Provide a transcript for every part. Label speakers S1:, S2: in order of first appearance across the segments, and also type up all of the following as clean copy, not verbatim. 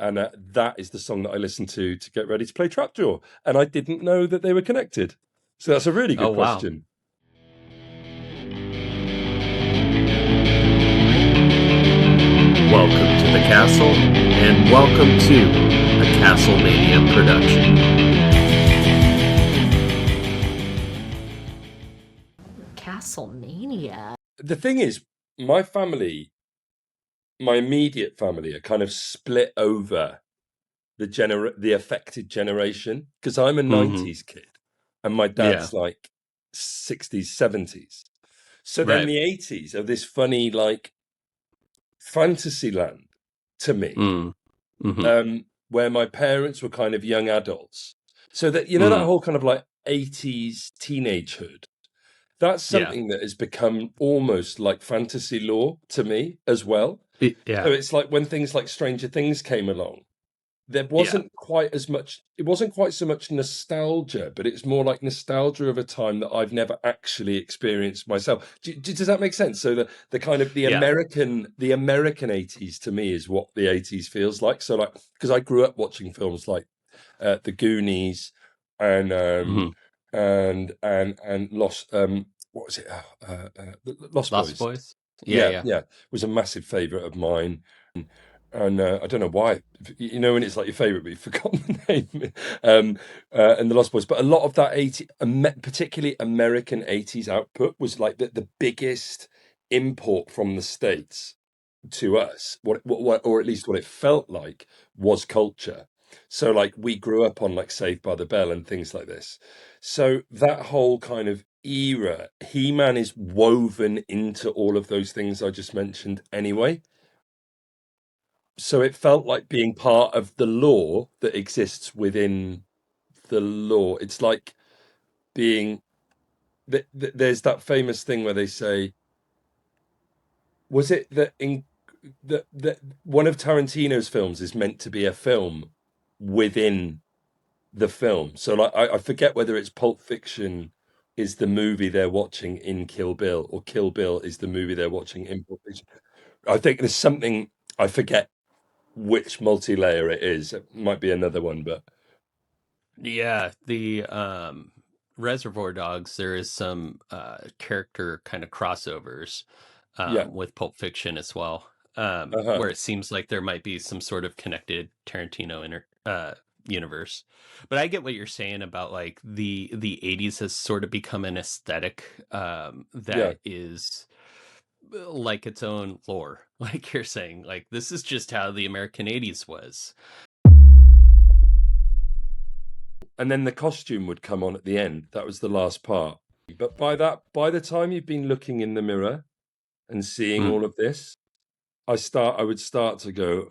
S1: And that is the song that I listen to get ready to play Trapjaw. And I didn't know that they were connected. So that's a really good
S2: wow.
S1: question.
S2: Welcome to the castle, and welcome to a CastleMania production.
S3: CastleMania?
S1: The thing is, my immediate family are kind of split over the affected generation, because I'm a 90s kid and my dad's like 60s, 70s. So then the 80s are this funny, like, fantasy land to me, where my parents were kind of young adults. So that, you know, that whole kind of like 80s teenagehood, that's something that has become almost like fantasy lore to me as well. So it's like when things like Stranger Things came along, there wasn't quite as much, it wasn't quite so much nostalgia, but it's more like nostalgia of a time that I've never actually experienced myself. Does that make sense? So the kind of the American 80s to me is what the 80s feels like. So like, because I grew up watching films like The Goonies and Lost, what was it? Lost Boys. Yeah. It was a massive favorite of mine. And I don't know why, you know, when it's like your favorite, but you've forgotten the name, and the Lost Boys. But a lot of that particularly American 80s output was like the biggest import from the States to us, what, or at least what it felt like, was culture. So like we grew up on like Saved by the Bell and things like this. So that whole kind of era, He-Man is woven into all of those things I just mentioned anyway. So it felt like being part of the lore that exists within the lore. It's like being there's that famous thing where they say, was it that in that one of Tarantino's films is meant to be a film within the film? So like I forget whether it's Pulp Fiction is the movie they're watching in Kill Bill, or Kill Bill is the movie they're watching in Pulp Fiction. I think there's something, I forget which multi-layer it is. It might be another one, but
S2: the Reservoir Dogs, there is some character kind of crossovers with Pulp Fiction as well, where it seems like there might be some sort of connected Tarantino universe. But I get what you're saying about like the 80s has sort of become an aesthetic that is like its own lore. Like you're saying, like this is just how the American 80s was.
S1: And then the costume would come on at the end. That was the last part. But by the time you've been looking in the mirror and seeing all of this, I would start to go,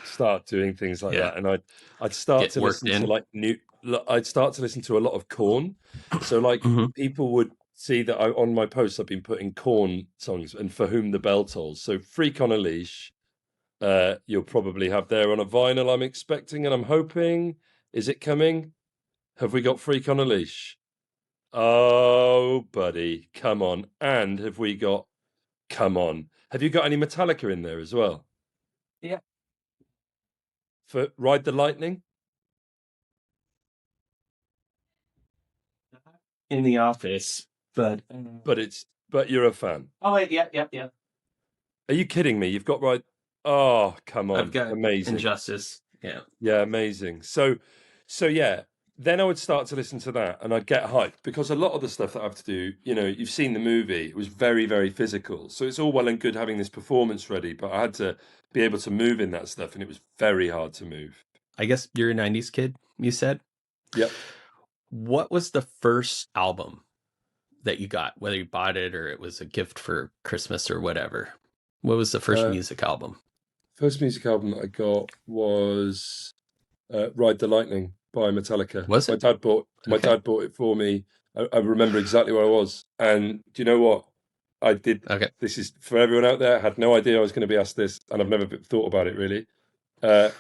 S1: start doing things like that, and I'd start to listen to like I'd start to listen to a lot of KoRn. So like people would see that on my posts I've been putting KoRn songs, and For Whom the Bell Tolls. So Freak on a Leash, you'll probably have there on a vinyl, I'm expecting and I'm hoping. Is it coming? Have we got Freak on a Leash? Oh, buddy, come on. And have we got Come On? Have you got any Metallica in there as well?
S2: Yeah.
S1: For Ride the Lightning?
S2: In the office, but
S1: you're a fan.
S2: Oh wait, yeah.
S1: Are you kidding me? You've got right. Oh, come on.
S2: I've got
S1: amazing.
S2: Injustice.
S1: Yeah, amazing. So yeah, then I would start to listen to that and I'd get hyped, because a lot of the stuff that I have to do, you know, you've seen the movie, it was very, very physical. So it's all well and good having this performance ready, but I had to be able to move in that stuff, and it was very hard to move.
S2: I guess you're a 90s kid, you said?
S1: Yep.
S2: What was the first album that you got, whether you bought it or it was a gift for Christmas or whatever? What was the first music album?
S1: First music album that I got was Ride the Lightning by Metallica.
S2: Was it?
S1: My dad bought it for me. I remember exactly where I was. And do you know what? I did.
S2: Okay.
S1: This is for everyone out there. I had no idea I was going to be asked this, and I've never thought about it really. I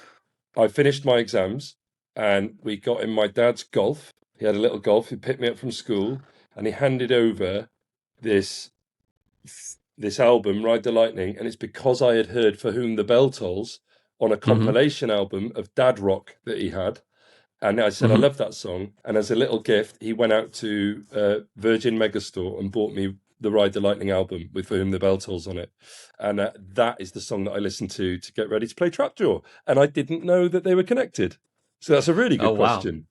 S1: finished my exams and we got in my dad's Golf. He had a little Golf. He picked me up from school and he handed over this this album, Ride the Lightning, and it's because I had heard For Whom the Bell Tolls on a compilation album of dad rock that he had. And I said, I love that song. And as a little gift, he went out to Virgin Megastore and bought me the Ride the Lightning album with For Whom the Bell Tolls on it. And that is the song that I listened to get ready to play Trapjaw. And I didn't know that they were connected. So that's a really good question.